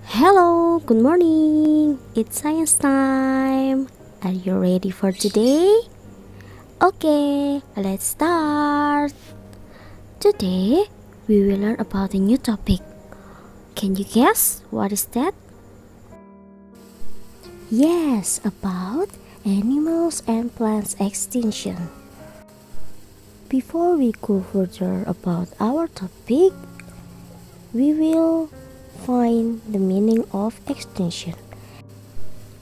Hello, good morning. It's science time. Are you ready for today? Okay, let's start. Today, we will learn about a new topic. Can you guess what is that? Yes, about animals and plants extinction. Before we go further about our topic, we will find the meaning of extinction.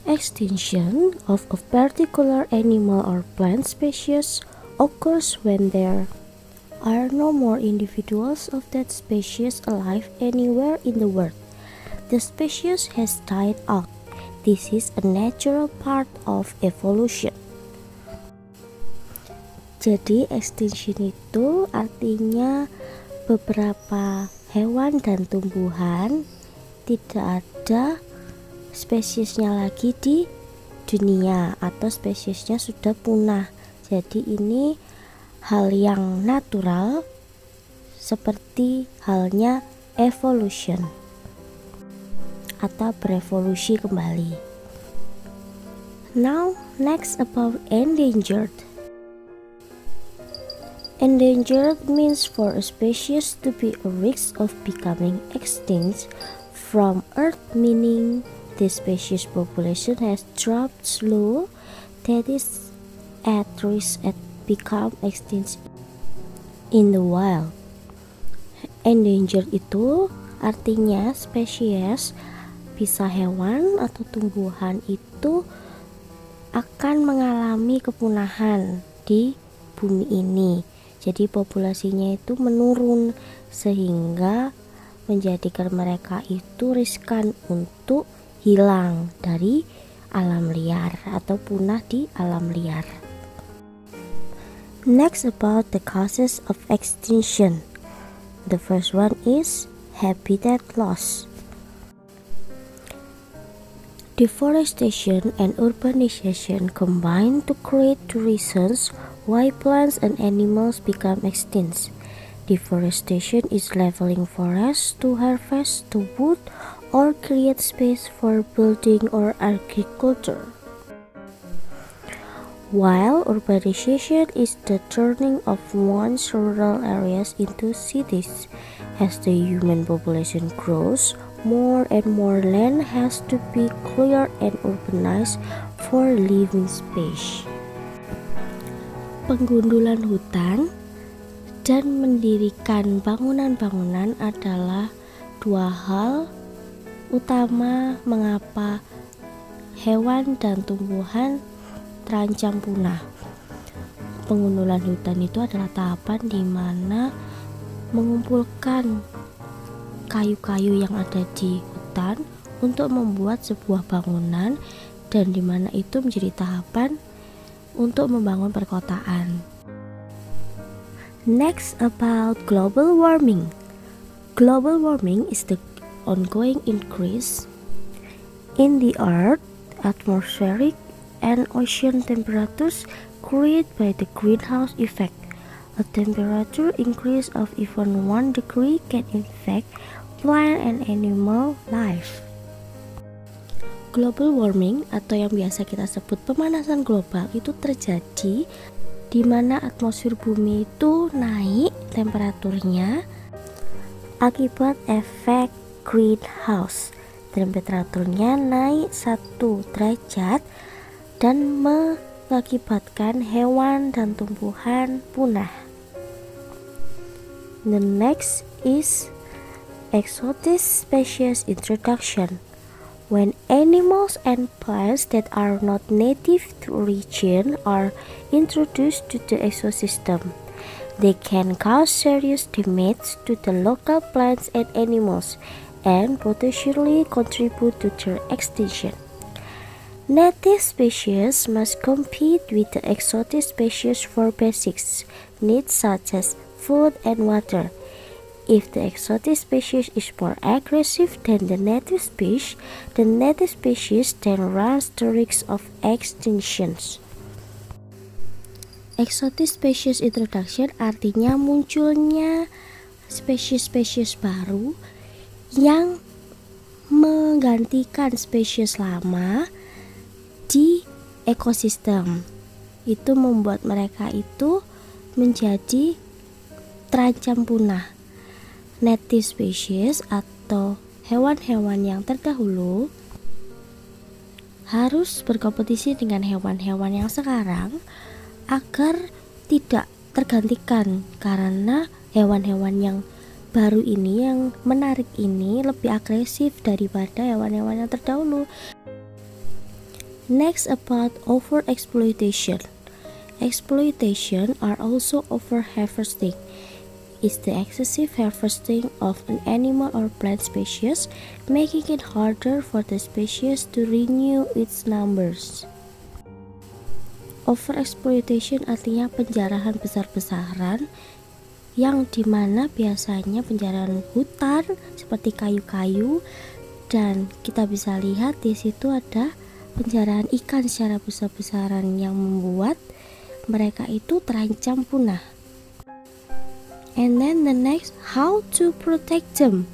Extinction of a particular animal or plant species occurs when there are no more individuals of that species alive anywhere in the world. The species has died out. This is a natural part of evolution. Jadi extinction itu artinya beberapa hewan dan tumbuhan tidak ada spesiesnya lagi di dunia atau spesiesnya sudah punah. Jadi ini hal yang natural seperti halnya evolution atau berevolusi kembali. Now next about endangered. Endangered means for a species to be at risk of becoming extinct from Earth, meaning the species population has dropped slow, that is at risk of become extinct in the wild. Endangered itu artinya spesies bisa hewan atau tumbuhan itu akan mengalami kepunahan di bumi ini. Jadi populasinya itu menurun sehingga menjadikan mereka itu riskan untuk hilang dari alam liar atau punah di alam liar. Next about the causes of extinction. The first one is habitat loss. Deforestation and urbanization combine to create two reasons why plants and animals become extinct. Deforestation is leveling forests to harvest the wood or create space for building or agriculture, while urbanization is the turning of once rural areas into cities. As the human population grows, more and more land has to be cleared and urbanized for living space. Penggundulan hutan dan mendirikan bangunan-bangunan adalah dua hal utama mengapa hewan dan tumbuhan terancam punah. Penggundulan hutan itu adalah tahapan di mana mengumpulkan kayu-kayu yang ada di hutan untuk membuat sebuah bangunan, dan di mana itu menjadi tahapan untuk membangun perkotaan. Next about global warming. Global warming is the ongoing increase in the earth, atmospheric and ocean temperatures created by the greenhouse effect. A temperature increase of even 1 degree can affect plant and animal life. Global warming atau yang biasa kita sebut pemanasan global itu terjadi di mana atmosfer bumi itu naik temperaturnya akibat efek greenhouse. Temperaturnya naik 1 derajat dan mengakibatkan hewan dan tumbuhan punah. The next is exotic species introduction. When animals and plants that are not native to a region are introduced to the ecosystem, they can cause serious damage to the local plants and animals and potentially contribute to their extinction. Native species must compete with the exotic species for basic needs such as food and water. If the exotic species is more aggressive than the native species then runs the risk of extinctions. Exotic species introduction artinya munculnya spesies-spesies baru yang menggantikan spesies lama di ekosistem. Itu membuat mereka itu menjadi terancam punah. Native species atau hewan-hewan yang terdahulu harus berkompetisi dengan hewan-hewan yang sekarang agar tidak tergantikan, karena hewan-hewan yang baru ini, yang menarik ini, lebih agresif daripada hewan-hewan yang terdahulu. Next, about overexploitation. Exploitation are also over-harvesting. Is the excessive harvesting of an animal or plant species, making it harder for the species to renew its numbers. Overexploitation artinya penjarahan besar-besaran, yang dimana biasanya penjarahan hutan seperti kayu-kayu, dan kita bisa lihat di situ ada penjarahan ikan secara besar-besaran yang membuat mereka itu terancam punah. And then the next, how to protect them.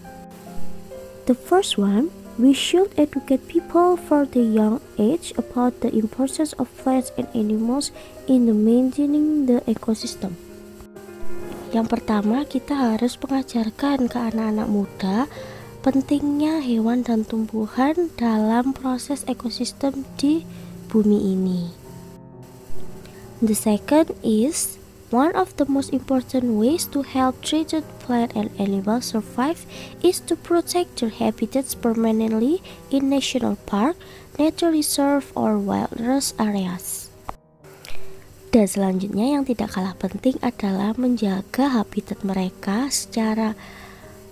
The first one, we should educate people for the young age about the importance of plants and animals in the maintaining the ecosystem. Yang pertama, kita harus mengajarkan ke anak-anak muda pentingnya hewan dan tumbuhan dalam proses ekosistem di bumi ini. The second is, one of the most important ways to help threatened plant and animals survive is to protect their habitats permanently in national park, nature reserve, or wilderness areas. Dan selanjutnya yang tidak kalah penting adalah menjaga habitat mereka secara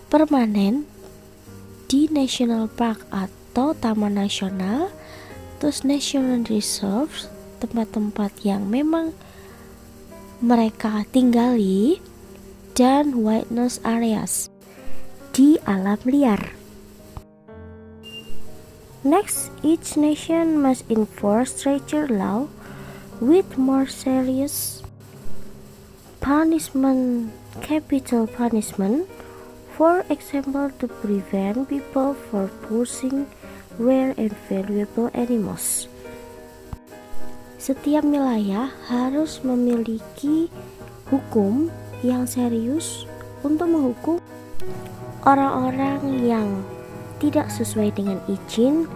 permanen di national park atau taman nasional, terus national reserves, tempat-tempat yang memang mereka tinggali, dan wilderness areas, di alam liar. Next, each nation must enforce stricter law with more serious punishment, capital punishment, for example, to prevent people from poaching rare and valuable animals. Setiap wilayah harus memiliki hukum yang serius untuk menghukum orang-orang yang tidak sesuai dengan izin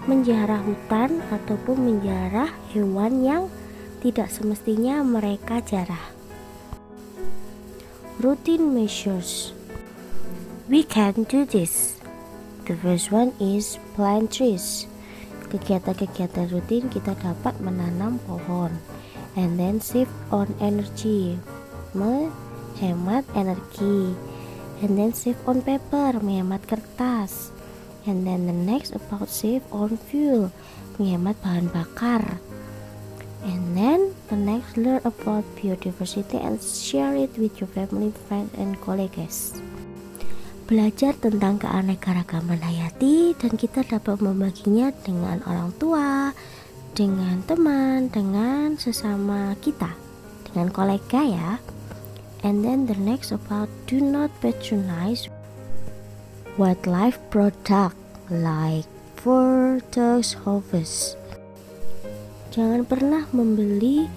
menjarah hutan ataupun menjarah hewan yang tidak semestinya mereka jarah. Routine measures. We can do this. The first one is plant trees. Kegiatan-kegiatan rutin kita dapat menanam pohon. And then save on energy, menghemat energi. And then save on paper, menghemat kertas. And then the next about save on fuel, menghemat bahan bakar. And then the next, learn about biodiversity and share it with your family, friends, and colleagues. Belajar tentang keanekaragaman hayati dan kita dapat membaginya dengan orang tua, dengan teman, dengan sesama kita, dengan kolega ya. And then the next about do not patronize wildlife product like fur, dogs, hoofs. Jangan pernah membeli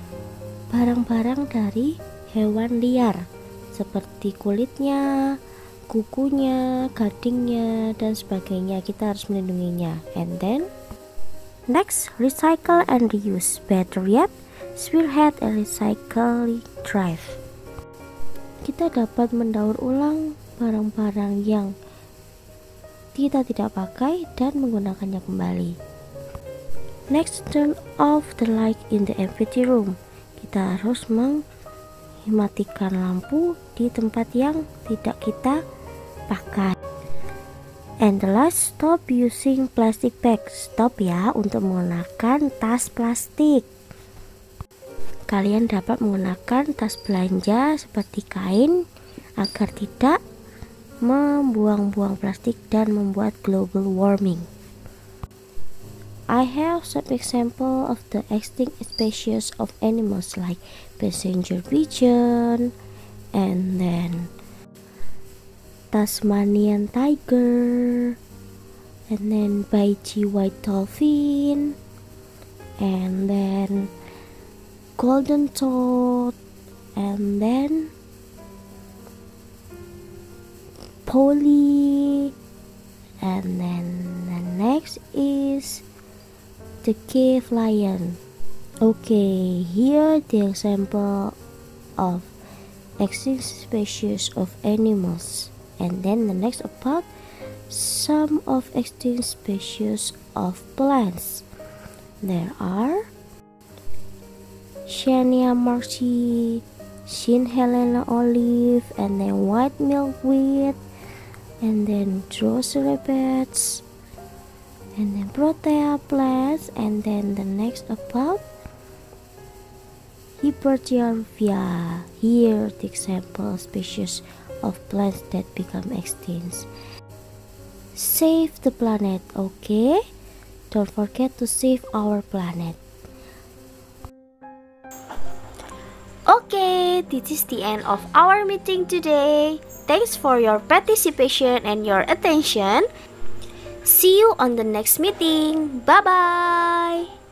barang-barang dari hewan liar seperti kulitnya, kukunya, gadingnya, dan sebagainya. Kita harus melindunginya. And then next, recycle and reuse. Better yet, spearhead a recycling drive. Kita dapat mendaur ulang barang-barang yang kita tidak pakai dan menggunakannya kembali. Next, turn off the light in the empty room. Kita harus mematikan lampu di tempat yang tidak kita pakai. And the last, stop using plastic bags. Stop ya untuk menggunakan tas plastik. Kalian dapat menggunakan tas belanja seperti kain agar tidak membuang-buang plastik dan membuat global warming. I have some example of the extinct species of animals like passenger pigeon, and then Tasmanian tiger, and then Beige white dolphin, and then golden toad, and then Polly, and then the next is the cave lion. Okay, here the example of extinct species of animals, and then the next about some of extinct species of plants. There are Shania marci, Shin Helena olive, and then white milkweed, and then Drosera bats, and then Protea plants, and then the next about Hypergearvia. Here the example species of plants that become extinct. Save the planet, okay? Don't forget to save our planet. Okay, this is the end of our meeting today. Thanks for your participation and your attention. See you on the next meeting. Bye-bye.